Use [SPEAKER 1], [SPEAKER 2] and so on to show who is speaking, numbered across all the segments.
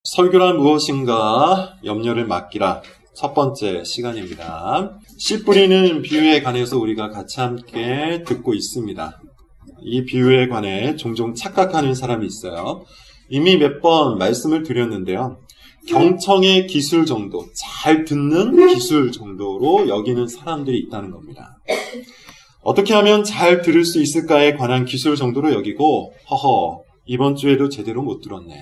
[SPEAKER 1] 설교란 무엇인가 염려를 맡기라. 첫 번째 시간입니다. 씨 뿌리는 비유에 관해서 우리가 같이 함께 듣고 있습니다. 이 비유에 관해 종종 착각하는 사람이 있어요. 이미 몇 번 말씀을 드렸는데요. 경청의 기술 정도, 잘 듣는 기술 정도로 여기는 사람들이 있다는 겁니다. 어떻게 하면 잘 들을 수 있을까에 관한 기술 정도로 여기고, 허허, 이번 주에도 제대로 못 들었네.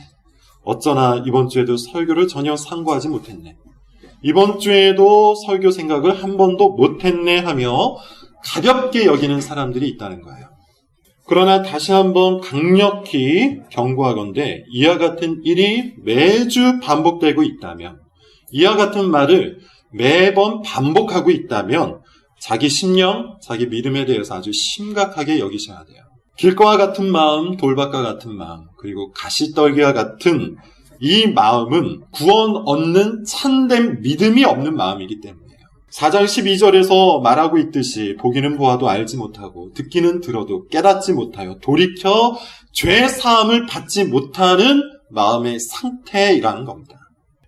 [SPEAKER 1] 어쩌나 이번 주에도 설교를 전혀 상고하지 못했네. 이번 주에도 설교 생각을 한 번도 못했네 하며 가볍게 여기는 사람들이 있다는 거예요. 그러나 다시 한번 강력히 경고하건대 이와 같은 일이 매주 반복되고 있다면, 이와 같은 말을 매번 반복하고 있다면 자기 심령, 자기 믿음에 대해서 아주 심각하게 여기셔야 돼요. 길가와 같은 마음, 돌밭과 같은 마음, 그리고 가시떨기와 같은 이 마음은 구원 얻는 참된 믿음이 없는 마음이기 때문이에요. 4장 12절에서 말하고 있듯이 보기는 보아도 알지 못하고 듣기는 들어도 깨닫지 못하여 돌이켜 죄 사함을 받지 못하는 마음의 상태이라는 겁니다.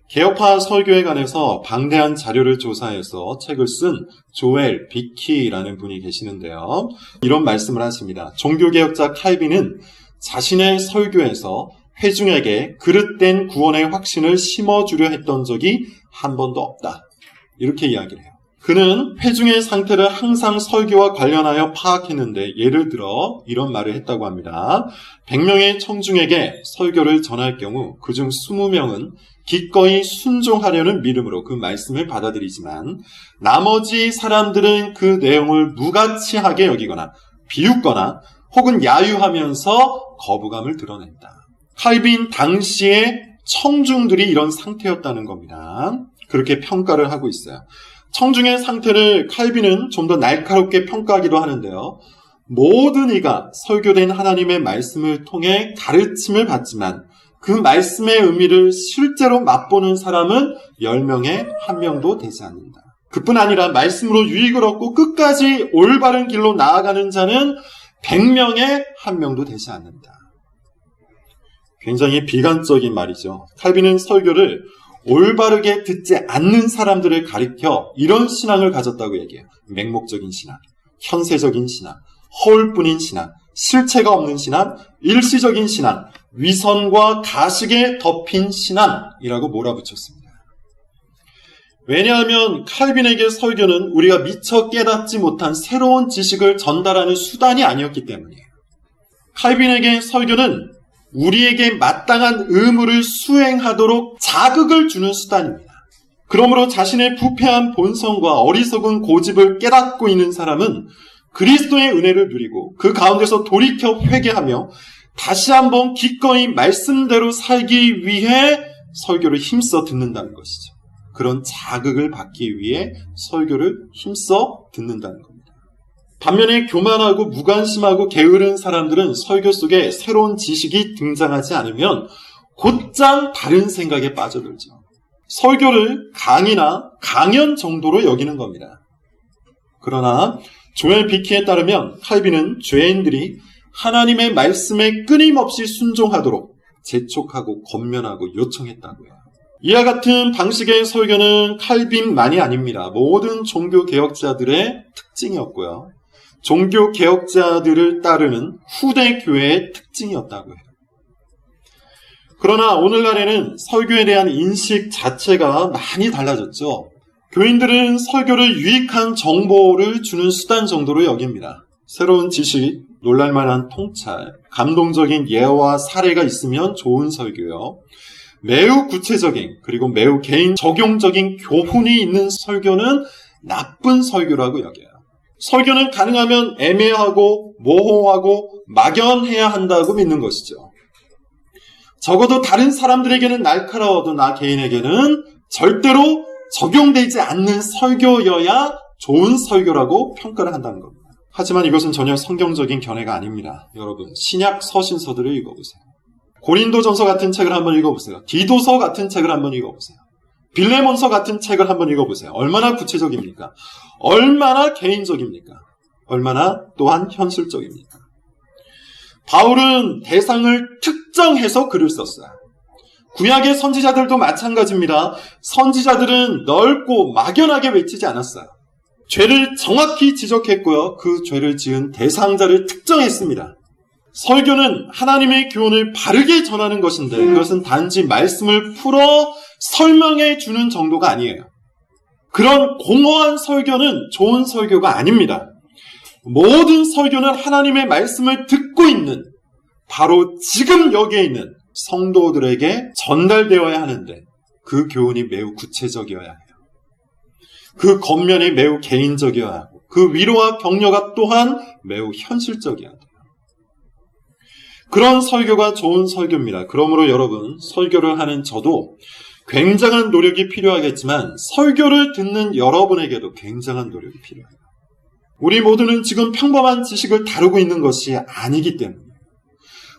[SPEAKER 1] 개혁파 설교에 관해서 방대한 자료를 조사해서 책을 쓴 조엘 비키라는 분이 계시는데요. 이런 말씀을 하십니다. 종교개혁자 칼빈은 자신의 설교에서 회중에게 그릇된 구원의 확신을 심어주려 했던 적이 한 번도 없다. 이렇게 이야기를 해요. 그는 회중의 상태를 항상 설교와 관련하여 파악했는데, 예를 들어 이런 말을 했다고 합니다. 100명의 청중에게 설교를 전할 경우 그중 20명은 기꺼이 순종하려는 믿음으로 그 말씀을 받아들이지만, 나머지 사람들은 그 내용을 무가치하게 여기거나 비웃거나 혹은 야유하면서 거부감을 드러낸다. 칼빈 당시의 청중들이 이런 상태였다는 겁니다. 그렇게 평가를 하고 있어요. 청중의 상태를 칼빈은 좀 더 날카롭게 평가하기도 하는데요. 모든 이가 설교된 하나님의 말씀을 통해 가르침을 받지만 그 말씀의 의미를 실제로 맛보는 사람은 10명에 1명도 되지 않는다. 그뿐 아니라 말씀으로 유익을 얻고 끝까지 올바른 길로 나아가는 자는 100명에 1명도 되지 않는다. 굉장히 비관적인 말이죠. 칼빈은 설교를 올바르게 듣지 않는 사람들을 가리켜 이런 신앙을 가졌다고 얘기해요. 맹목적인 신앙, 현세적인 신앙, 허울뿐인 신앙, 실체가 없는 신앙, 일시적인 신앙, 위선과 가식에 덮인 신앙이라고 몰아붙였습니다. 왜냐하면 칼빈에게 설교는 우리가 미처 깨닫지 못한 새로운 지식을 전달하는 수단이 아니었기 때문이에요. 칼빈에게 설교는 우리에게 마땅한 의무를 수행하도록 자극을 주는 수단입니다. 그러므로 자신의 부패한 본성과 어리석은 고집을 깨닫고 있는 사람은 그리스도의 은혜를 누리고 그 가운데서 돌이켜 회개하며 다시 한번 기꺼이 말씀대로 살기 위해 설교를 힘써 듣는다는 것이죠. 그런 자극을 받기 위해 설교를 힘써 듣는다는 겁니다. 반면에 교만하고 무관심하고 게으른 사람들은 설교 속에 새로운 지식이 등장하지 않으면 곧장 다른 생각에 빠져들죠. 설교를 강의나 강연 정도로 여기는 겁니다. 그러나 조엘 비키에 따르면 칼빈은 죄인들이 하나님의 말씀에 끊임없이 순종하도록 재촉하고 권면하고 요청했다고 해요. 이와 같은 방식의 설교는 칼빈만이 아닙니다. 모든 종교개혁자들의 특징이었고요. 종교개혁자들을 따르는 후대 교회의 특징이었다고 해요. 그러나 오늘날에는 설교에 대한 인식 자체가 많이 달라졌죠. 교인들은 설교를 유익한 정보를 주는 수단 정도로 여깁니다. 새로운 지식, 놀랄만한 통찰, 감동적인 예와 사례가 있으면 좋은 설교요. 매우 구체적인 그리고 매우 개인 적용적인 교훈이 있는 설교는 나쁜 설교라고 여겨요. 설교는 가능하면 애매하고 모호하고 막연해야 한다고 믿는 것이죠. 적어도 다른 사람들에게는 날카로워도 나 개인에게는 절대로 적용되지 않는 설교여야 좋은 설교라고 평가를 한다는 겁니다. 하지만 이것은 전혀 성경적인 견해가 아닙니다. 여러분, 신약 서신서들을 읽어보세요. 고린도전서 같은 책을 한번 읽어보세요. 디도서 같은 책을 한번 읽어보세요. 빌레몬서 같은 책을 한번 읽어보세요. 얼마나 구체적입니까? 얼마나 개인적입니까? 얼마나 또한 현실적입니까? 바울은 대상을 특정해서 글을 썼어요. 구약의 선지자들도 마찬가지입니다. 선지자들은 넓고 막연하게 외치지 않았어요. 죄를 정확히 지적했고요. 그 죄를 지은 대상자를 특정했습니다. 설교는 하나님의 교훈을 바르게 전하는 것인데 그것은 단지 말씀을 풀어 설명해 주는 정도가 아니에요. 그런 공허한 설교는 좋은 설교가 아닙니다. 모든 설교는 하나님의 말씀을 듣고 있는 바로 지금 여기에 있는 성도들에게 전달되어야 하는데 그 교훈이 매우 구체적이어야 해요. 그 겉면이 매우 개인적이어야 하고 그 위로와 격려가 또한 매우 현실적이어야 돼요. 그런 설교가 좋은 설교입니다. 그러므로 여러분, 설교를 하는 저도 굉장한 노력이 필요하겠지만 설교를 듣는 여러분에게도 굉장한 노력이 필요해요. 우리 모두는 지금 평범한 지식을 다루고 있는 것이 아니기 때문에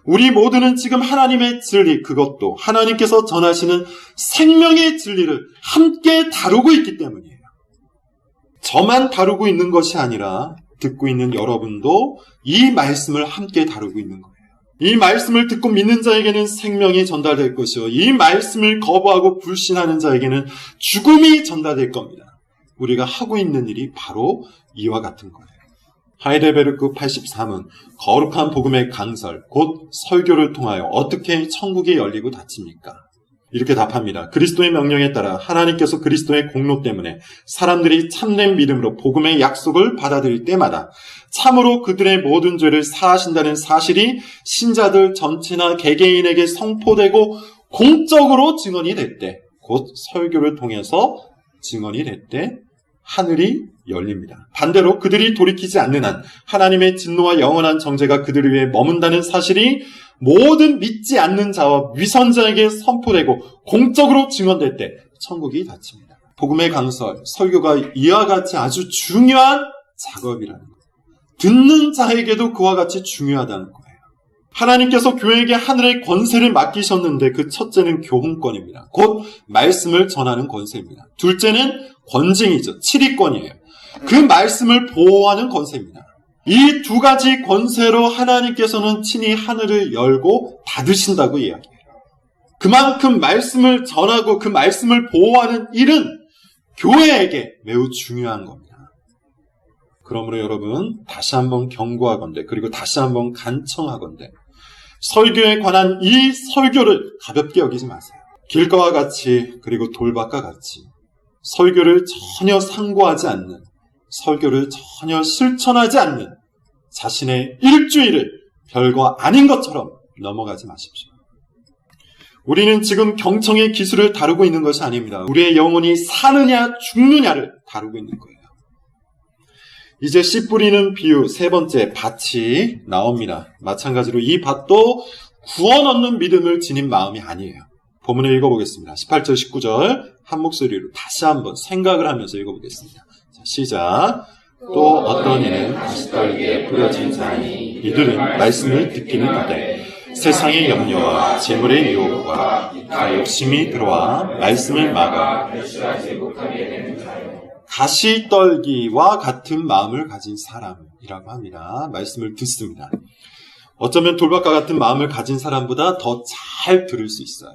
[SPEAKER 1] 우리 모두는 지금 하나님의 진리, 그것도 하나님께서 전하시는 생명의 진리를 함께 다루고 있기 때문이에요. 저만 다루고 있는 것이 아니라 듣고 있는 여러분도 이 말씀을 함께 다루고 있는 거예요. 이 말씀을 듣고 믿는 자에게는 생명이 전달될 것이요. 이 말씀을 거부하고 불신하는 자에게는 죽음이 전달될 겁니다. 우리가 하고 있는 일이 바로 이와 같은 거예요. 하이델베르크 83은 거룩한 복음의 강설, 곧 설교를 통하여 어떻게 천국이 열리고 닫힙니까? 이렇게 답합니다. 그리스도의 명령에 따라 하나님께서 그리스도의 공로 때문에 사람들이 참된 믿음으로 복음의 약속을 받아들일 때마다 참으로 그들의 모든 죄를 사하신다는 사실이 신자들 전체나 개개인에게 선포되고 공적으로 증언이 될 때, 곧 설교를 통해서 증언이 될 때 하늘이 열립니다. 반대로 그들이 돌이키지 않는 한 하나님의 진노와 영원한 정죄가 그들 위에 머문다는 사실이 모든 믿지 않는 자와 위선자에게 선포되고 공적으로 증언될 때 천국이 닫힙니다. 복음의 강설, 설교가 이와 같이 아주 중요한 작업이라는 거예요. 듣는 자에게도 그와 같이 중요하다는 거예요. 하나님께서 교회에게 하늘의 권세를 맡기셨는데 그 첫째는 교훈권입니다. 곧 말씀을 전하는 권세입니다. 둘째는 권징이죠. 치리권이에요. 그 말씀을 보호하는 권세입니다. 이 두 가지 권세로 하나님께서는 친히 하늘을 열고 닫으신다고 이야기해요. 그만큼 말씀을 전하고 그 말씀을 보호하는 일은 교회에게 매우 중요한 겁니다. 그러므로 여러분, 다시 한번 경고하건대, 그리고 다시 한번 간청하건대, 설교에 관한 이 설교를 가볍게 여기지 마세요. 길가와 같이, 그리고 돌밭과 같이 설교를 전혀 상고하지 않는, 설교를 전혀 실천하지 않는 자신의 일주일을 별거 아닌 것처럼 넘어가지 마십시오. 우리는 지금 경청의 기술을 다루고 있는 것이 아닙니다. 우리의 영혼이 사느냐 죽느냐를 다루고 있는 거예요. 이제 씨 뿌리는 비유 세 번째 밭이 나옵니다. 마찬가지로 이 밭도 구원 얻는 믿음을 지닌 마음이 아니에요. 본문을 읽어보겠습니다. 18절 19절 한 목소리로 다시 한번 생각을 하면서 읽어보겠습니다. 자, 시작. 또 어떤 이는 가시떨기에 뿌려진 자니 이들은 말씀을 듣기는 하되 세상의 염려와 재물의 유혹과 다 욕심이 들어와 말씀을 막아 결실하지 못하게 되는 자요. 가시떨기와 같은 마음을 가진 사람이라고 합니다. 말씀을 듣습니다. 어쩌면 돌밭과 같은 마음을 가진 사람보다 더 잘 들을 수 있어요.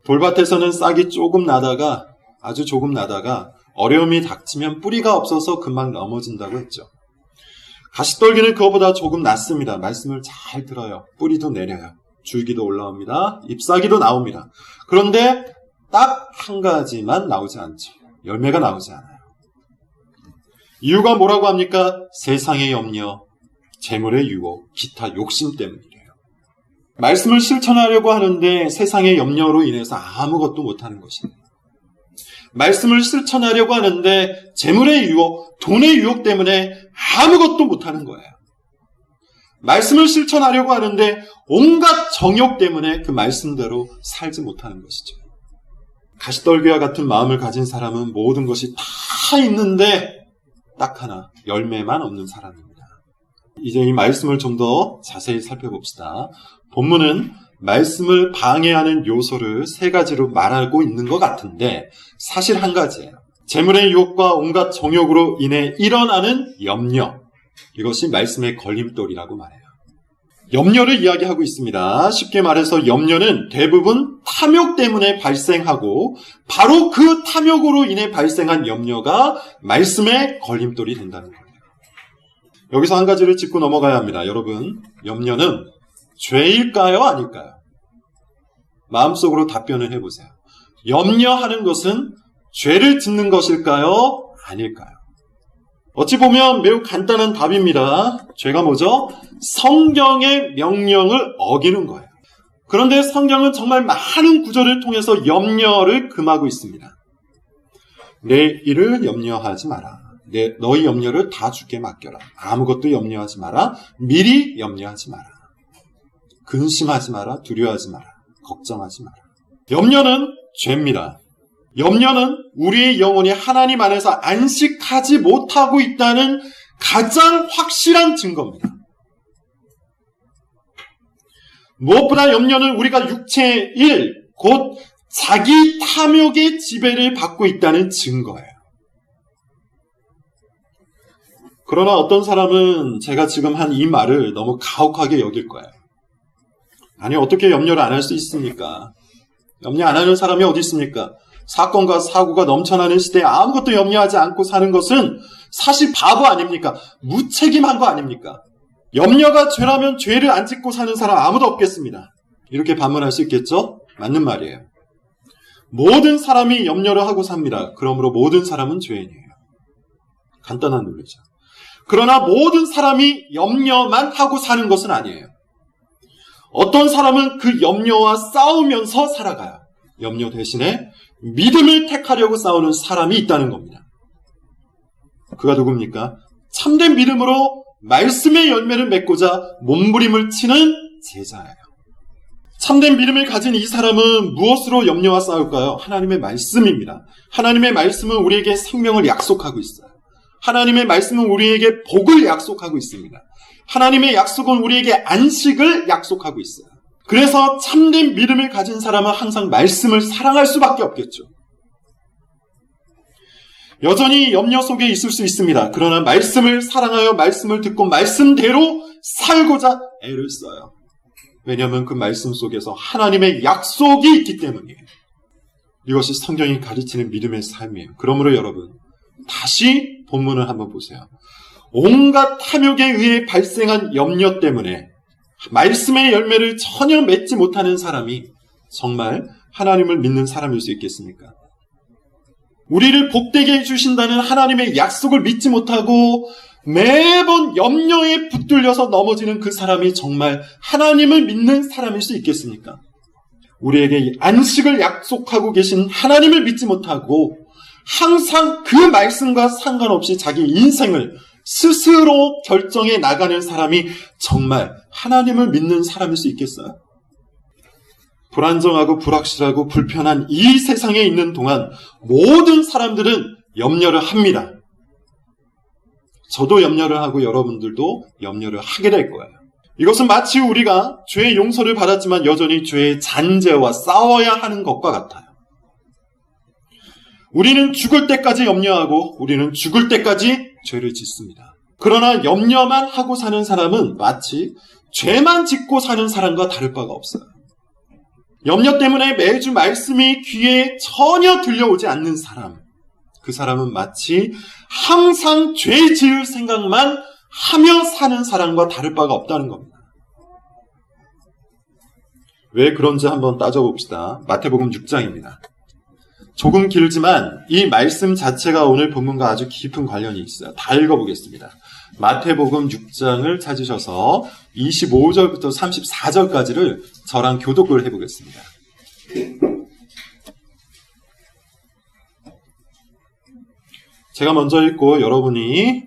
[SPEAKER 1] 돌밭에서는 싹이 조금 나다가 아주 조금 나다가 어려움이 닥치면 뿌리가 없어서 금방 넘어진다고 했죠. 가시떨기는 그거보다 조금 낫습니다. 말씀을 잘 들어요. 뿌리도 내려요. 줄기도 올라옵니다. 잎사귀도 나옵니다. 그런데 딱 한 가지만 나오지 않죠. 열매가 나오지 않아요. 이유가 뭐라고 합니까? 세상의 염려, 재물의 유혹, 기타 욕심 때문이래요. 말씀을 실천하려고 하는데 세상의 염려로 인해서 아무것도 못하는 것입니다. 말씀을 실천하려고 하는데 재물의 유혹, 돈의 유혹 때문에 아무것도 못하는 거예요. 말씀을 실천하려고 하는데 온갖 정욕 때문에 그 말씀대로 살지 못하는 것이죠. 가시떨기와 같은 마음을 가진 사람은 모든 것이 다 있는데 딱 하나 열매만 없는 사람입니다. 이제 이 말씀을 좀 더 자세히 살펴봅시다. 본문은 말씀을 방해하는 요소를 세 가지로 말하고 있는 것 같은데 사실 한 가지예요. 재물의 유혹과 온갖 정욕으로 인해 일어나는 염려. 이것이 말씀의 걸림돌이라고 말해요. 염려를 이야기하고 있습니다. 쉽게 말해서 염려는 대부분 탐욕 때문에 발생하고 바로 그 탐욕으로 인해 발생한 염려가 말씀의 걸림돌이 된다는 거예요. 여기서 한 가지를 짚고 넘어가야 합니다. 여러분, 염려는 죄일까요? 아닐까요? 마음속으로 답변을 해보세요. 염려하는 것은 죄를 짓는 것일까요? 아닐까요? 어찌 보면 매우 간단한 답입니다. 죄가 뭐죠? 성경의 명령을 어기는 거예요. 그런데 성경은 정말 많은 구절을 통해서 염려를 금하고 있습니다. 내 일을 염려하지 마라. 너희 염려를 다 주께 맡겨라. 아무것도 염려하지 마라. 미리 염려하지 마라. 근심하지 마라. 두려워하지 마라. 걱정하지 마라. 염려는 죄입니다. 염려는 우리의 영혼이 하나님 안에서 안식하지 못하고 있다는 가장 확실한 증거입니다. 무엇보다 염려는 우리가 육체의 일, 곧 자기 탐욕의 지배를 받고 있다는 증거예요. 그러나 어떤 사람은 제가 지금 한 이 말을 너무 가혹하게 여길 거예요. 아니, 어떻게 염려를 안 할 수 있습니까? 염려 안 하는 사람이 어디 있습니까? 사건과 사고가 넘쳐나는 시대에 아무것도 염려하지 않고 사는 것은 사실 바보 아닙니까? 무책임한 거 아닙니까? 염려가 죄라면 죄를 안 짓고 사는 사람 아무도 없겠습니다. 이렇게 반문할 수 있겠죠? 맞는 말이에요. 모든 사람이 염려를 하고 삽니다. 그러므로 모든 사람은 죄인이에요. 간단한 논리죠. 그러나 모든 사람이 염려만 하고 사는 것은 아니에요. 어떤 사람은 그 염려와 싸우면서 살아가요. 염려 대신에 믿음을 택하려고 싸우는 사람이 있다는 겁니다. 그가 누굽니까? 참된 믿음으로 말씀의 열매를 맺고자 몸부림을 치는 제자예요. 참된 믿음을 가진 이 사람은 무엇으로 염려와 싸울까요? 하나님의 말씀입니다. 하나님의 말씀은 우리에게 생명을 약속하고 있어요. 하나님의 말씀은 우리에게 복을 약속하고 있습니다. 하나님의 약속은 우리에게 안식을 약속하고 있어요. 그래서 참된 믿음을 가진 사람은 항상 말씀을 사랑할 수밖에 없겠죠. 여전히 염려 속에 있을 수 있습니다. 그러나 말씀을 사랑하여 말씀을 듣고 말씀대로 살고자 애를 써요. 왜냐하면 그 말씀 속에서 하나님의 약속이 있기 때문이에요. 이것이 성경이 가르치는 믿음의 삶이에요. 그러므로 여러분, 다시 본문을 한번 보세요. 온갖 탐욕에 의해 발생한 염려 때문에 말씀의 열매를 전혀 맺지 못하는 사람이 정말 하나님을 믿는 사람일 수 있겠습니까? 우리를 복되게 해주신다는 하나님의 약속을 믿지 못하고 매번 염려에 붙들려서 넘어지는 그 사람이 정말 하나님을 믿는 사람일 수 있겠습니까? 우리에게 안식을 약속하고 계신 하나님을 믿지 못하고 항상 그 말씀과 상관없이 자기 인생을 스스로 결정해 나가는 사람이 정말 하나님을 믿는 사람일 수 있겠어요? 불안정하고 불확실하고 불편한 이 세상에 있는 동안 모든 사람들은 염려를 합니다. 저도 염려를 하고 여러분들도 염려를 하게 될 거예요. 이것은 마치 우리가 죄의 용서를 받았지만 여전히 죄의 잔재와 싸워야 하는 것과 같아요. 우리는 죽을 때까지 염려하고 우리는 죽을 때까지 죄를 짓습니다. 그러나 염려만 하고 사는 사람은 마치 죄만 짓고 사는 사람과 다를 바가 없어요. 염려 때문에 매주 말씀이 귀에 전혀 들려오지 않는 사람, 그 사람은 마치 항상 죄 지을 생각만 하며 사는 사람과 다를 바가 없다는 겁니다. 왜 그런지 한번 따져봅시다. 마태복음 6장입니다. 조금 길지만 이 말씀 자체가 오늘 본문과 아주 깊은 관련이 있어요. 다 읽어보겠습니다. 마태복음 6장을 찾으셔서 25절부터 34절까지를 저랑 교독을 해보겠습니다. 제가 먼저 읽고 여러분이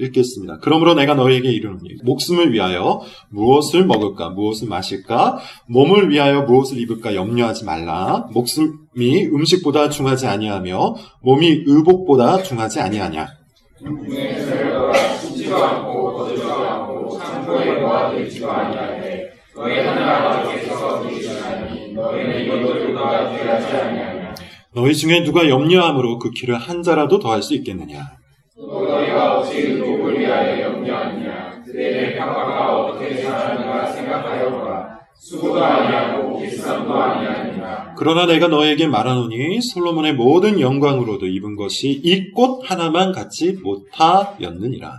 [SPEAKER 1] 읽겠습니다. 그러므로 내가 너희에게 이르노니 목숨을 위하여 무엇을 먹을까 무엇을 마실까 몸을 위하여 무엇을 입을까 염려하지 말라. 목숨이 음식보다 중하지 아니하며 몸이 의복보다 중하지 아니하냐. 죽지도 않고 거두지도 않고 창고에 모아두지도 아니하되 너희 하나님 아버지께서 이르시나니 너희는 이것들보다 귀하지 아니하냐. 너희 중에 누가 염려함으로 그 키를 한 자라도 더할 수 있겠느냐. 또 너희가 어찌 의복을 위하여 염려하느냐. 그들의 평가가 어떻게 상하는가
[SPEAKER 2] 수고도 아니하고 일삼도 아니하니라.
[SPEAKER 1] 그러나 내가 너에게 말하노니 솔로몬의 모든 영광으로도 입은 것이 이 꽃 하나만 갖지 못하였느니라.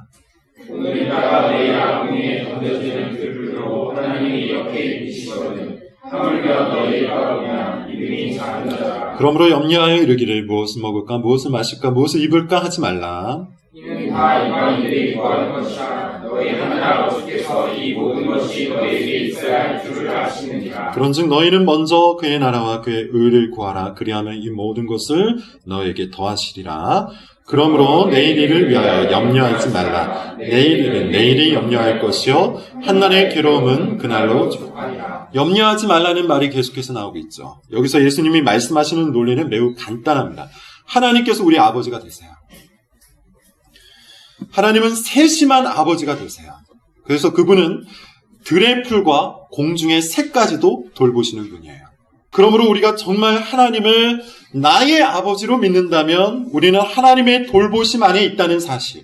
[SPEAKER 2] 오늘이다가 내일 아궁이에 던져지는 그 불로 하나님이 옆에 입히시거든 하물며 너희가 보면 이름이 작은 자라.
[SPEAKER 1] 그러므로 염려하여 이르기를 무엇을 먹을까 무엇을 마실까 무엇을 입을까 하지 말라.
[SPEAKER 2] 이는 다 이방인들이 구하는 것이라. 너희 하늘 아버지께서 이 모든 것이 너희에게 있어야 할 줄을 아시느니라.
[SPEAKER 1] 그런즉 너희는 먼저 그의 나라와 그의 의를 구하라. 그리하면 이 모든 것을 너에게 더하시리라. 그러므로 내일 일을 위하여 염려하지 말라. 내일 일은 내일이 염려할 것이요 한날의 괴로움은 그날로 족하리라. 염려하지 말라는 말이 계속해서 나오고 있죠. 여기서 예수님이 말씀하시는 논리는 매우 간단합니다. 하나님께서 우리 아버지가 되세요. 하나님은 세심한 아버지가 되세요. 그래서 그분은 들의 풀과 공중의 새까지도 돌보시는 분이에요. 그러므로 우리가 정말 하나님을 나의 아버지로 믿는다면 우리는 하나님의 돌보심 안에 있다는 사실,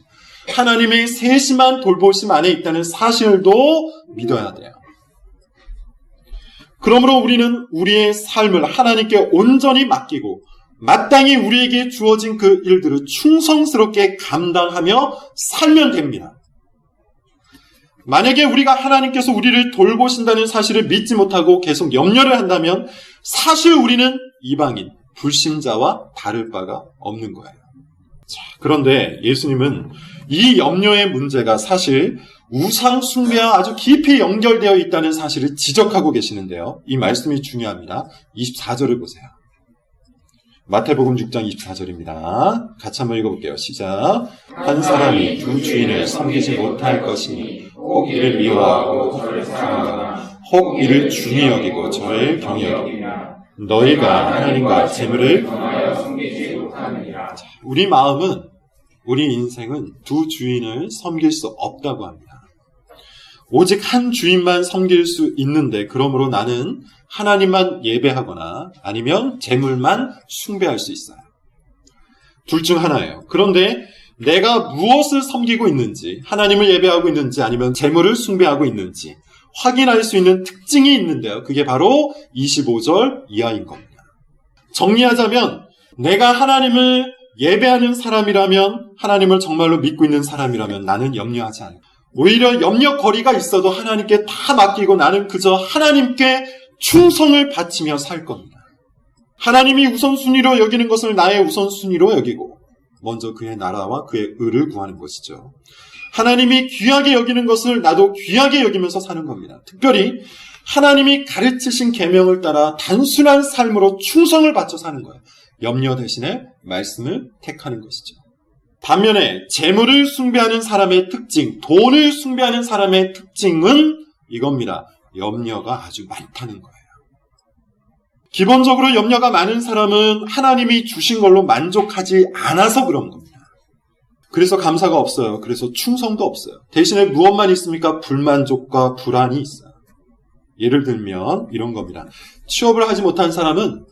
[SPEAKER 1] 하나님의 세심한 돌보심 안에 있다는 사실도 믿어야 돼요. 그러므로 우리는 우리의 삶을 하나님께 온전히 맡기고 마땅히 우리에게 주어진 그 일들을 충성스럽게 감당하며 살면 됩니다. 만약에 우리가 하나님께서 우리를 돌보신다는 사실을 믿지 못하고 계속 염려를 한다면 사실 우리는 이방인, 불신자와 다를 바가 없는 거예요. 자, 그런데 예수님은 이 염려의 문제가 사실 우상 숭배와 아주 깊이 연결되어 있다는 사실을 지적하고 계시는데요. 이 말씀이 중요합니다. 24절을 보세요. 마태복음 6장 24절입니다. 같이 한번 읽어볼게요. 시작. 한 사람이 두 주인을 섬기지 못할 것이니 혹 이를 미워하고 저를 사랑하거나 혹 이를 중히 여기고 저를 경히 여기나 너희가 하나님과 재물을
[SPEAKER 2] 경하여 섬기지 못하느니라.
[SPEAKER 1] 우리 마음은, 우리 인생은 두 주인을 섬길 수 없다고 합니다. 오직 한 주인만 섬길 수 있는데 그러므로 나는 하나님만 예배하거나 아니면 재물만 숭배할 수 있어요. 둘 중 하나예요. 그런데 내가 무엇을 섬기고 있는지, 하나님을 예배하고 있는지 아니면 재물을 숭배하고 있는지 확인할 수 있는 특징이 있는데요. 그게 바로 25절 이하인 겁니다. 정리하자면 내가 하나님을 예배하는 사람이라면, 하나님을 정말로 믿고 있는 사람이라면 나는 염려하지 않아요. 오히려 염려거리가 있어도 하나님께 다 맡기고 나는 그저 하나님께 충성을 바치며 살 겁니다. 하나님이 우선순위로 여기는 것을 나의 우선순위로 여기고 먼저 그의 나라와 그의 의를 구하는 것이죠. 하나님이 귀하게 여기는 것을 나도 귀하게 여기면서 사는 겁니다. 특별히 하나님이 가르치신 계명을 따라 단순한 삶으로 충성을 바쳐 사는 거예요. 염려 대신에 말씀을 택하는 것이죠. 반면에 재물을 숭배하는 사람의 특징, 돈을 숭배하는 사람의 특징은 이겁니다. 염려가 아주 많다는 거예요. 기본적으로 염려가 많은 사람은 하나님이 주신 걸로 만족하지 않아서 그런 겁니다. 그래서 감사가 없어요. 그래서 충성도 없어요. 대신에 무엇만 있습니까? 불만족과 불안이 있어요. 예를 들면 이런 겁니다. 취업을 하지 못한 사람은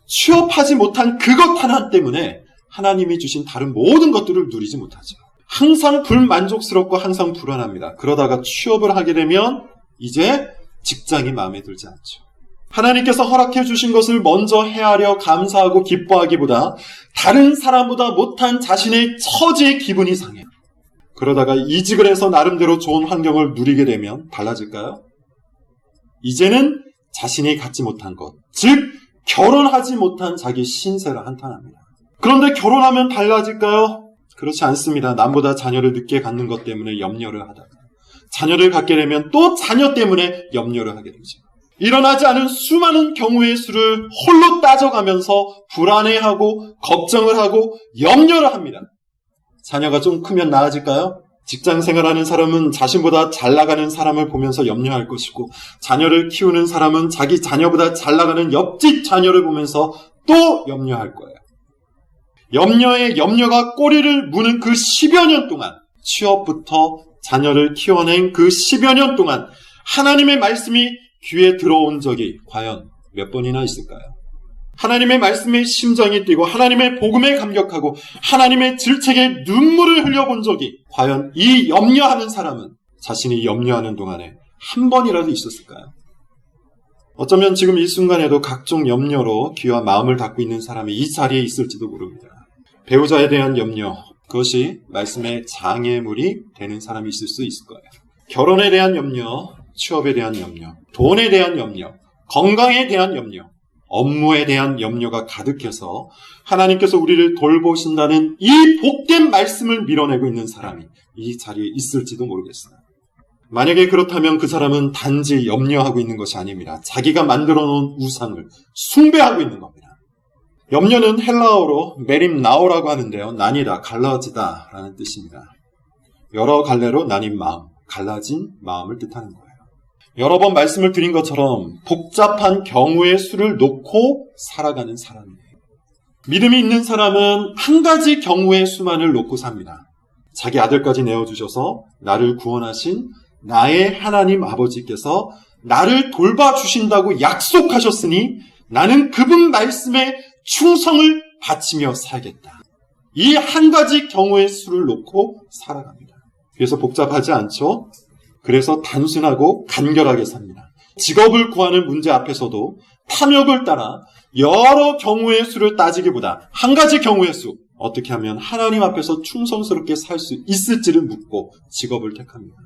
[SPEAKER 1] 취업하지 못한 그것 하나 때문에 하나님이 주신 다른 모든 것들을 누리지 못하죠. 항상 불만족스럽고 항상 불안합니다. 그러다가 취업을 하게 되면 이제 직장이 마음에 들지 않죠. 하나님께서 허락해 주신 것을 먼저 헤아려 감사하고 기뻐하기보다 다른 사람보다 못한 자신의 처지의 기분이 상해요. 그러다가 이직을 해서 나름대로 좋은 환경을 누리게 되면 달라질까요? 이제는 자신이 갖지 못한 것, 즉 결혼하지 못한 자기 신세를 한탄합니다. 그런데 결혼하면 달라질까요? 그렇지 않습니다. 남보다 자녀를 늦게 갖는 것 때문에 염려를 하다가 자녀를 갖게 되면 또 자녀 때문에 염려를 하게 되죠. 일어나지 않은 수많은 경우의 수를 홀로 따져가면서 불안해하고 걱정을 하고 염려를 합니다. 자녀가 좀 크면 나아질까요? 직장 생활하는 사람은 자신보다 잘 나가는 사람을 보면서 염려할 것이고 자녀를 키우는 사람은 자기 자녀보다 잘 나가는 옆집 자녀를 보면서 또 염려할 거예요. 염려가 꼬리를 무는 그 10여 년 동안, 취업부터 자녀를 키워낸 그 10여 년 동안 하나님의 말씀이 귀에 들어온 적이 과연 몇 번이나 있을까요? 하나님의 말씀에 심장이 뛰고 하나님의 복음에 감격하고 하나님의 질책에 눈물을 흘려본 적이 과연 이 염려하는 사람은 자신이 염려하는 동안에 한 번이라도 있었을까요? 어쩌면 지금 이 순간에도 각종 염려로 귀와 마음을 닫고 있는 사람이 이 자리에 있을지도 모릅니다. 배우자에 대한 염려, 그것이 말씀의 장애물이 되는 사람이 있을 수 있을 거예요. 결혼에 대한 염려, 취업에 대한 염려, 돈에 대한 염려, 건강에 대한 염려, 업무에 대한 염려가 가득해서 하나님께서 우리를 돌보신다는 이 복된 말씀을 밀어내고 있는 사람이 이 자리에 있을지도 모르겠어요. 만약에 그렇다면 그 사람은 단지 염려하고 있는 것이 아닙니다. 자기가 만들어 놓은 우상을 숭배하고 있는 겁니다. 염려는 헬라어로 메림나오라고 하는데요. 나뉘다, 갈라지다 라는 뜻입니다. 여러 갈래로 나뉜 마음, 갈라진 마음을 뜻하는 거예요. 여러 번 말씀을 드린 것처럼 복잡한 경우의 수를 놓고 살아가는 사람이에요. 믿음이 있는 사람은 한 가지 경우의 수만을 놓고 삽니다. 자기 아들까지 내어주셔서 나를 구원하신 나의 하나님 아버지께서 나를 돌봐주신다고 약속하셨으니 나는 그분 말씀에 충성을 바치며 살겠다. 이 한 가지 경우의 수를 놓고 살아갑니다. 그래서 복잡하지 않죠? 그래서 단순하고 간결하게 삽니다. 직업을 구하는 문제 앞에서도 탐욕을 따라 여러 경우의 수를 따지기보다 한 가지 경우의 수, 어떻게 하면 하나님 앞에서 충성스럽게 살 수 있을지를 묻고 직업을 택합니다.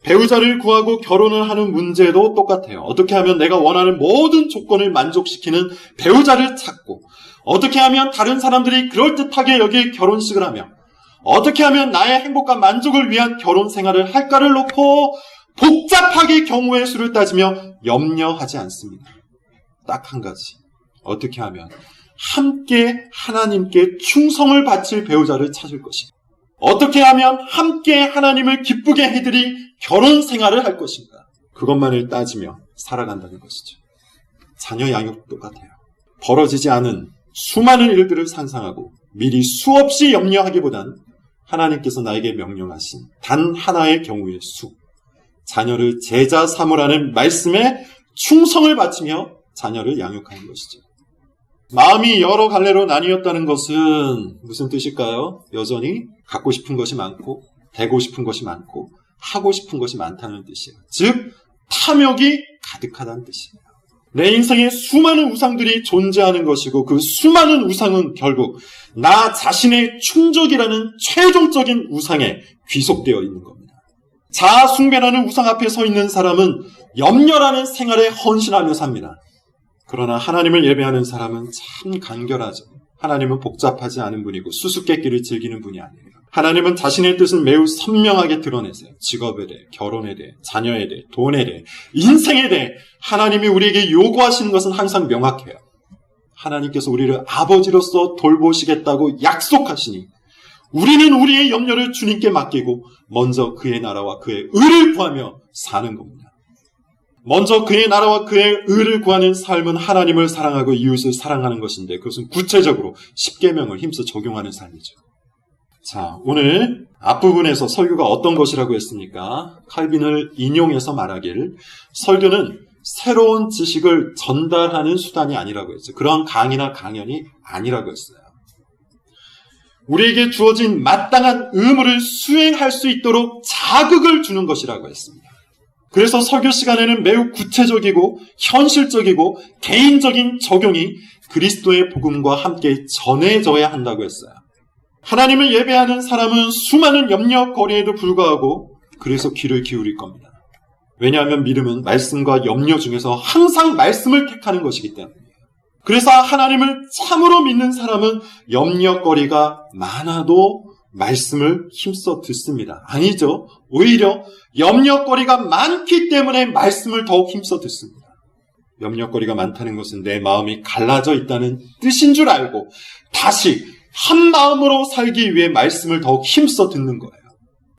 [SPEAKER 1] 배우자를 구하고 결혼을 하는 문제도 똑같아요. 어떻게 하면 내가 원하는 모든 조건을 만족시키는 배우자를 찾고, 어떻게 하면 다른 사람들이 그럴듯하게 여기 결혼식을 하며, 어떻게 하면 나의 행복과 만족을 위한 결혼 생활을 할까를 놓고 복잡하게 경우의 수를 따지며 염려하지 않습니다. 딱 한 가지. 어떻게 하면 함께 하나님께 충성을 바칠 배우자를 찾을 것인가? 어떻게 하면 함께 하나님을 기쁘게 해드릴 결혼 생활을 할 것인가? 그것만을 따지며 살아간다는 것이죠. 자녀 양육도 똑같아요. 벌어지지 않은 수많은 일들을 상상하고 미리 수없이 염려하기보단 하나님께서 나에게 명령하신 단 하나의 경우의 수, 자녀를 제자 삼으라는 말씀에 충성을 바치며 자녀를 양육하는 것이죠. 마음이 여러 갈래로 나뉘었다는 것은 무슨 뜻일까요? 여전히 갖고 싶은 것이 많고 되고 싶은 것이 많고 하고 싶은 것이 많다는 뜻이에요. 즉 탐욕이 가득하다는 뜻이에요. 내 인생에 수많은 우상들이 존재하는 것이고 그 수많은 우상은 결국 나 자신의 충족이라는 최종적인 우상에 귀속되어 있는 겁니다. 자아 숭배라는 우상 앞에 서 있는 사람은 염려라는 생활에 헌신하며 삽니다. 그러나 하나님을 예배하는 사람은 참 간결하죠. 하나님은 복잡하지 않은 분이고 수수께끼를 즐기는 분이 아니에요. 하나님은 자신의 뜻을 매우 선명하게 드러내세요. 직업에 대해, 결혼에 대해, 자녀에 대해, 돈에 대해, 인생에 대해 하나님이 우리에게 요구하시는 것은 항상 명확해요. 하나님께서 우리를 아버지로서 돌보시겠다고 약속하시니 우리는 우리의 염려를 주님께 맡기고 먼저 그의 나라와 그의 의를 구하며 사는 겁니다. 먼저 그의 나라와 그의 의를 구하는 삶은 하나님을 사랑하고 이웃을 사랑하는 것인데 그것은 구체적으로 십계명을 힘써 적용하는 삶이죠. 자, 오늘 앞부분에서 설교가 어떤 것이라고 했습니까? 칼빈을 인용해서 말하길 설교는 새로운 지식을 전달하는 수단이 아니라고 했어요. 그런 강의나 강연이 아니라고 했어요. 우리에게 주어진 마땅한 의무를 수행할 수 있도록 자극을 주는 것이라고 했습니다. 그래서 설교 시간에는 매우 구체적이고 현실적이고 개인적인 적용이 그리스도의 복음과 함께 전해져야 한다고 했어요. 하나님을 예배하는 사람은 수많은 염려거리에도 불구하고 그래서 귀를 기울일 겁니다. 왜냐하면 믿음은 말씀과 염려 중에서 항상 말씀을 택하는 것이기 때문이에요. 그래서 하나님을 참으로 믿는 사람은 염려거리가 많아도 말씀을 힘써 듣습니다. 아니죠. 오히려 염려거리가 많기 때문에 말씀을 더욱 힘써 듣습니다. 염려거리가 많다는 것은 내 마음이 갈라져 있다는 뜻인 줄 알고 다시 한 마음으로 살기 위해 말씀을 더욱 힘써 듣는 거예요.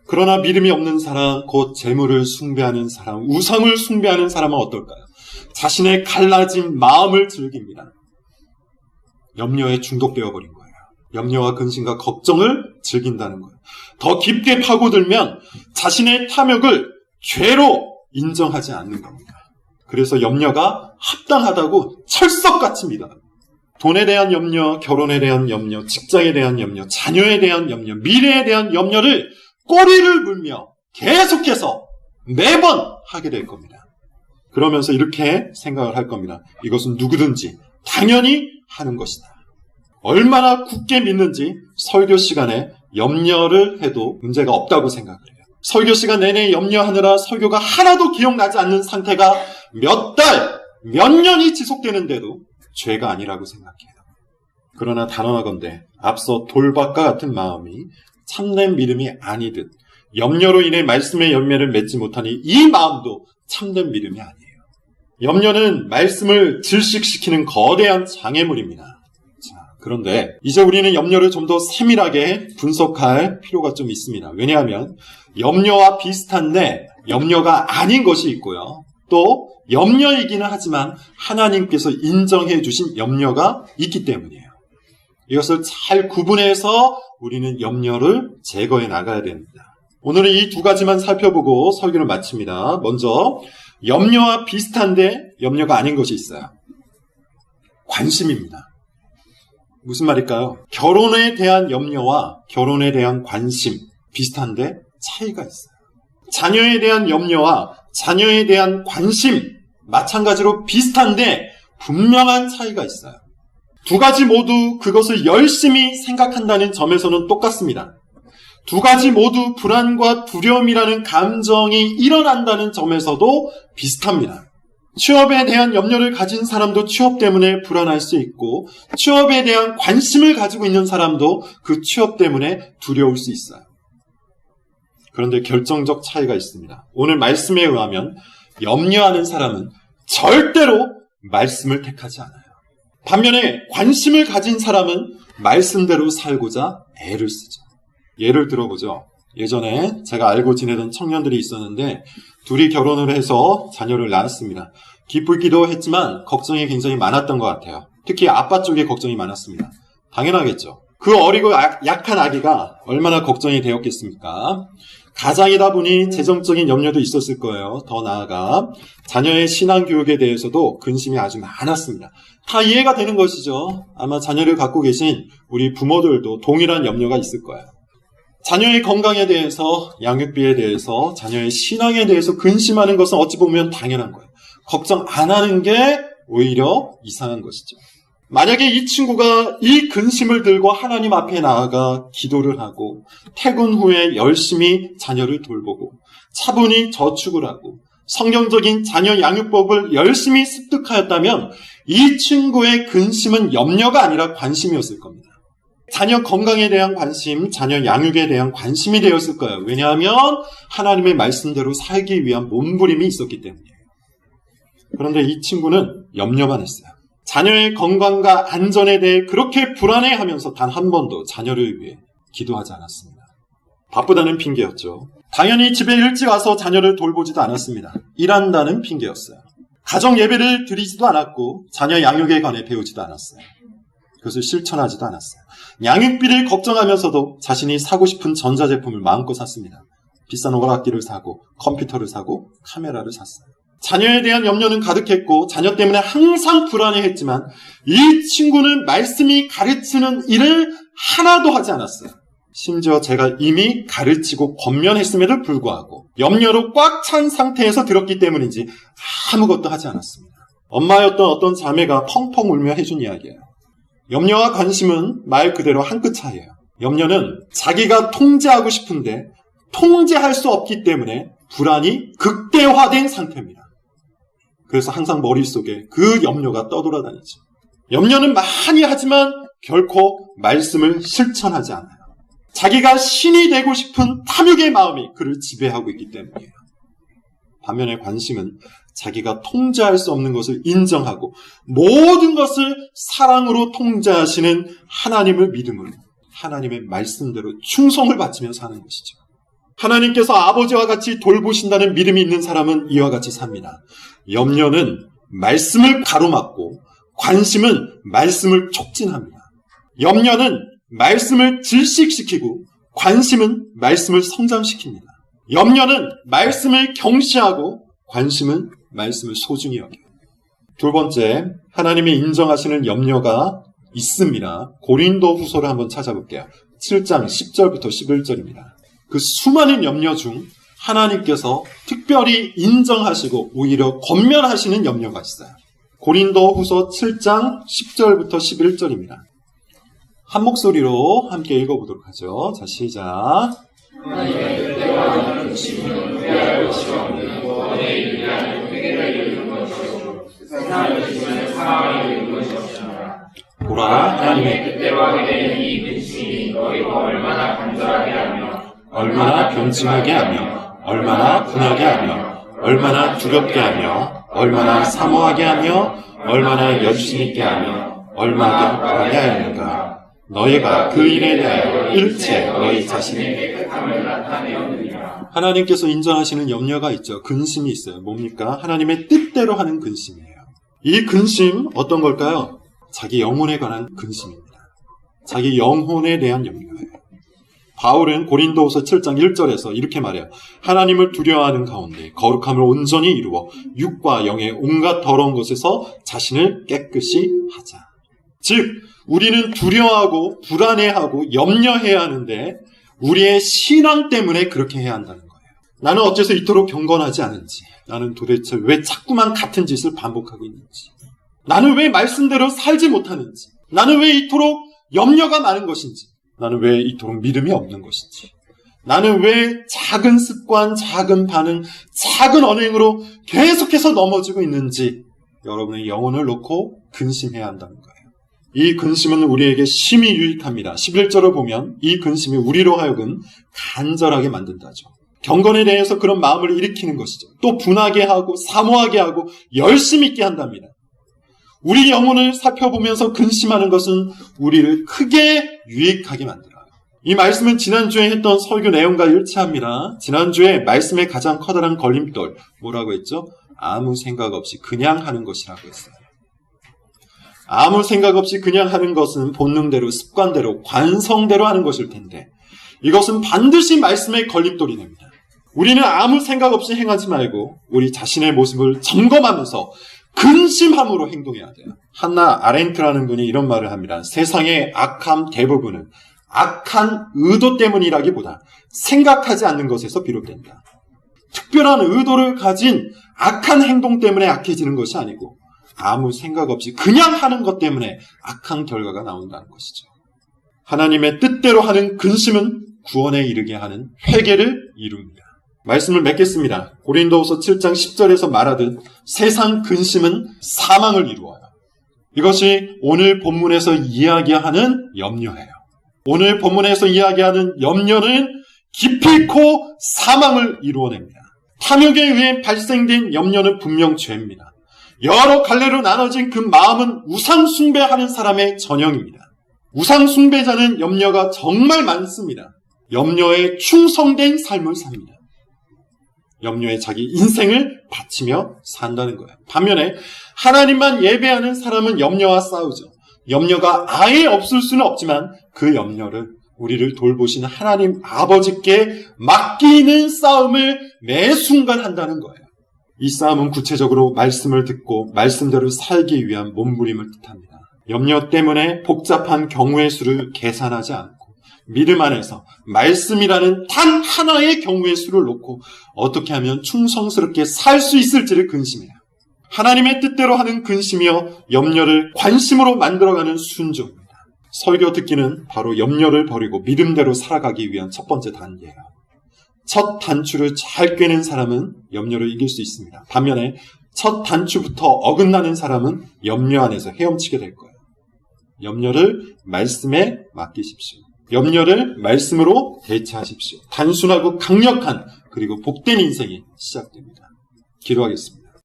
[SPEAKER 1] 그러나 믿음이 없는 사람, 곧 재물을 숭배하는 사람, 우상을 숭배하는 사람은 어떨까요? 자신의 갈라진 마음을 즐깁니다. 염려에 중독되어 버린 거예요. 염려와 근심과 걱정을 즐긴다는 거예요. 더 깊게 파고들면 자신의 탐욕을 죄로 인정하지 않는 겁니다. 그래서 염려가 합당하다고 철석같이 믿어요. 돈에 대한 염려, 결혼에 대한 염려, 직장에 대한 염려, 자녀에 대한 염려, 미래에 대한 염려를 꼬리를 물며 계속해서 매번 하게 될 겁니다. 그러면서 이렇게 생각을 할 겁니다. 이것은 누구든지 당연히 하는 것이다. 얼마나 굳게 믿는지 설교 시간에 염려를 해도 문제가 없다고 생각을 해요. 설교 시간 내내 염려하느라 설교가 하나도 기억나지 않는 상태가 몇 달, 몇 년이 지속되는데도 죄가 아니라고 생각해요. 그러나 단언하건대 앞서 돌박과 같은 마음이 참된 믿음이 아니듯 염려로 인해 말씀의 열매를 맺지 못하니 이 마음도 참된 믿음이 아니에요. 염려는 말씀을 질식시키는 거대한 장애물입니다. 자, 그런데 이제 우리는 염려를 좀 더 세밀하게 분석할 필요가 좀 있습니다. 왜냐하면 염려와 비슷한데 염려가 아닌 것이 있고요. 또 염려이기는 하지만 하나님께서 인정해 주신 염려가 있기 때문이에요. 이것을 잘 구분해서 우리는 염려를 제거해 나가야 됩니다. 오늘은 이 두 가지만 살펴보고 설교를 마칩니다. 먼저 염려와 비슷한데 염려가 아닌 것이 있어요. 관심입니다. 무슨 말일까요? 결혼에 대한 염려와 결혼에 대한 관심 비슷한데 차이가 있어요. 자녀에 대한 염려와 자녀에 대한 관심 마찬가지로 비슷한데 분명한 차이가 있어요. 두 가지 모두 그것을 열심히 생각한다는 점에서는 똑같습니다. 두 가지 모두 불안과 두려움이라는 감정이 일어난다는 점에서도 비슷합니다. 취업에 대한 염려를 가진 사람도 취업 때문에 불안할 수 있고 취업에 대한 관심을 가지고 있는 사람도 그 취업 때문에 두려울 수 있어요. 그런데 결정적 차이가 있습니다. 오늘 말씀에 의하면 염려하는 사람은 절대로 말씀을 택하지 않아요. 반면에 관심을 가진 사람은 말씀대로 살고자 애를 쓰죠. 예를 들어보죠. 예전에 제가 알고 지내던 청년들이 있었는데 둘이 결혼을 해서 자녀를 낳았습니다. 기쁘기도 했지만 걱정이 굉장히 많았던 것 같아요. 특히 아빠 쪽에 걱정이 많았습니다. 당연하겠죠. 그 어리고 약한 아기가 얼마나 걱정이 되었겠습니까? 가장이다 보니 재정적인 염려도 있었을 거예요. 더 나아가 자녀의 신앙교육에 대해서도 근심이 아주 많았습니다. 다 이해가 되는 것이죠. 아마 자녀를 갖고 계신 우리 부모들도 동일한 염려가 있을 거예요. 자녀의 건강에 대해서, 양육비에 대해서, 자녀의 신앙에 대해서 근심하는 것은 어찌 보면 당연한 거예요. 걱정 안 하는 게 오히려 이상한 것이죠. 만약에 이 친구가 이 근심을 들고 하나님 앞에 나아가 기도를 하고 퇴근 후에 열심히 자녀를 돌보고 차분히 저축을 하고 성경적인 자녀 양육법을 열심히 습득하였다면 이 친구의 근심은 염려가 아니라 관심이었을 겁니다. 자녀 건강에 대한 관심, 자녀 양육에 대한 관심이 되었을 거예요. 왜냐하면 하나님의 말씀대로 살기 위한 몸부림이 있었기 때문이에요. 그런데 이 친구는 염려만 했어요. 자녀의 건강과 안전에 대해 그렇게 불안해하면서 단 한 번도 자녀를 위해 기도하지 않았습니다. 바쁘다는 핑계였죠. 당연히 집에 일찍 와서 자녀를 돌보지도 않았습니다. 일한다는 핑계였어요. 가정 예배를 드리지도 않았고 자녀 양육에 관해 배우지도 않았어요. 그것을 실천하지도 않았어요. 양육비를 걱정하면서도 자신이 사고 싶은 전자제품을 마음껏 샀습니다. 비싼 오락기를 사고 컴퓨터를 사고 카메라를 샀어요. 자녀에 대한 염려는 가득했고 자녀 때문에 항상 불안해했지만 이 친구는 말씀이 가르치는 일을 하나도 하지 않았어요. 심지어 제가 이미 가르치고 권면했음에도 불구하고 염려로 꽉 찬 상태에서 들었기 때문인지 아무것도 하지 않았습니다. 엄마였던 어떤 자매가 펑펑 울며 해준 이야기예요. 염려와 관심은 말 그대로 한 끗 차이예요. 염려는 자기가 통제하고 싶은데 통제할 수 없기 때문에 불안이 극대화된 상태입니다. 그래서 항상 머릿속에 그 염려가 떠돌아다니죠. 염려는 많이 하지만 결코 말씀을 실천하지 않아요. 자기가 신이 되고 싶은 탐욕의 마음이 그를 지배하고 있기 때문이에요. 반면에 관심은 자기가 통제할 수 없는 것을 인정하고 모든 것을 사랑으로 통제하시는 하나님을 믿음으로 하나님의 말씀대로 충성을 바치며 사는 것이죠. 하나님께서 아버지와 같이 돌보신다는 믿음이 있는 사람은 이와 같이 삽니다. 염려는 말씀을 가로막고 관심은 말씀을 촉진합니다. 염려는 말씀을 질식시키고 관심은 말씀을 성장시킵니다. 염려는 말씀을 경시하고 관심은 말씀을 소중히 여겨요. 두 번째, 하나님이 인정하시는 염려가 있습니다. 고린도 후서를 한번 찾아볼게요. 7장 10절부터 11절입니다. 그 수많은 염려 중 하나님께서 특별히 인정하시고 오히려 권면하시는 염려가 있어요. 고린도 후서 7장 10절부터 11절입니다. 한 목소리로 함께 읽어보도록 하죠. 자, 시작.
[SPEAKER 2] 하나님의 뜻대로 근심은 후회할 것이 없는 구원에 이르는 회개를 이루는 것이요 세상을 지시는 사랑을 이루는 것이었습니다.
[SPEAKER 1] 보라,
[SPEAKER 2] 하나님의 뜻대로 하게 되는 이 근심이 너희가 얼마나 간절하게 하며
[SPEAKER 1] 얼마나 병증하게 하며 얼마나 분하게 하며 얼마나 두렵게 하며 얼마나 사모하게 하며 얼마나 여주심 있게 하며 얼마나 바라게 하였는가. 너희가 그 일에 대하여 일체 너희 자신의
[SPEAKER 2] 깨끗함을 나타내었느니라.
[SPEAKER 1] 하나님께서 인정하시는 염려가 있죠. 근심이 있어요. 뭡니까? 하나님의 뜻대로 하는 근심이에요. 이 근심 어떤 걸까요? 자기 영혼에 관한 근심입니다. 자기 영혼에 대한 염려예요. 바울은 고린도후서 7장 1절에서 이렇게 말해요. 하나님을 두려워하는 가운데 거룩함을 온전히 이루어 육과 영의 온갖 더러운 것에서 자신을 깨끗이 하자. 즉 우리는 두려워하고 불안해하고 염려해야 하는데 우리의 신앙 때문에 그렇게 해야 한다는 거예요. 나는 어째서 이토록 경건하지 않은지, 나는 도대체 왜 자꾸만 같은 짓을 반복하고 있는지, 나는 왜 말씀대로 살지 못하는지, 나는 왜 이토록 염려가 많은 것인지, 나는 왜 이토록 믿음이 없는 것인지, 나는 왜 작은 습관, 작은 반응, 작은 언행으로 계속해서 넘어지고 있는지 여러분의 영혼을 놓고 근심해야 한다는 거예요. 이 근심은 우리에게 심히 유익합니다. 11절을 보면 이 근심이 우리로 하여금 간절하게 만든다죠. 경건에 대해서 그런 마음을 일으키는 것이죠. 또 분하게 하고 사모하게 하고 열심 있게 한답니다. 우리 영혼을 살펴보면서 근심하는 것은 우리를 크게 유익하게 만들어요. 이 말씀은 지난주에 했던 설교 내용과 일치합니다. 지난주에 말씀의 가장 커다란 걸림돌 뭐라고 했죠? 아무 생각 없이 그냥 하는 것이라고 했어요. 아무 생각 없이 그냥 하는 것은 본능대로, 습관대로, 관성대로 하는 것일 텐데 이것은 반드시 말씀의 걸림돌이 됩니다. 우리는 아무 생각 없이 행하지 말고 우리 자신의 모습을 점검하면서 근심함으로 행동해야 돼요. 한나 아렌트라는 분이 이런 말을 합니다. 세상의 악함 대부분은 악한 의도 때문이라기보다 생각하지 않는 것에서 비롯된다. 특별한 의도를 가진 악한 행동 때문에 악해지는 것이 아니고 아무 생각 없이 그냥 하는 것 때문에 악한 결과가 나온다는 것이죠. 하나님의 뜻대로 하는 근심은 구원에 이르게 하는 회개를 이룹니다. 말씀을 맺겠습니다. 고린도후서 7장 10절에서 말하듯 세상 근심은 사망을 이루어요. 이것이 오늘 본문에서 이야기하는 염려예요. 오늘 본문에서 이야기하는 염려는 기필코 사망을 이루어냅니다. 탐욕에 의해 발생된 염려는 분명 죄입니다. 여러 갈래로 나눠진 그 마음은 우상 숭배하는 사람의 전형입니다. 우상 숭배자는 염려가 정말 많습니다. 염려에 충성된 삶을 삽니다. 염려에 자기 인생을 바치며 산다는 거예요. 반면에 하나님만 예배하는 사람은 염려와 싸우죠. 염려가 아예 없을 수는 없지만 그 염려를 우리를 돌보시는 하나님 아버지께 맡기는 싸움을 매 순간 한다는 거예요. 이 싸움은 구체적으로 말씀을 듣고 말씀대로 살기 위한 몸부림을 뜻합니다. 염려 때문에 복잡한 경우의 수를 계산하지 않고 믿음 안에서 말씀이라는 단 하나의 경우의 수를 놓고 어떻게 하면 충성스럽게 살 수 있을지를 근심해요. 하나님의 뜻대로 하는 근심이여 염려를 관심으로 만들어가는 순종입니다. 설교 듣기는 바로 염려를 버리고 믿음대로 살아가기 위한 첫 번째 단계예요. 첫 단추를 잘 꿰는 사람은 염려를 이길 수 있습니다. 반면에 첫 단추부터 어긋나는 사람은 염려 안에서 헤엄치게 될 거예요. 염려를 말씀에 맡기십시오. 염려를 말씀으로 대체하십시오. 단순하고 강력한 그리고 복된 인생이 시작됩니다. 기도하겠습니다.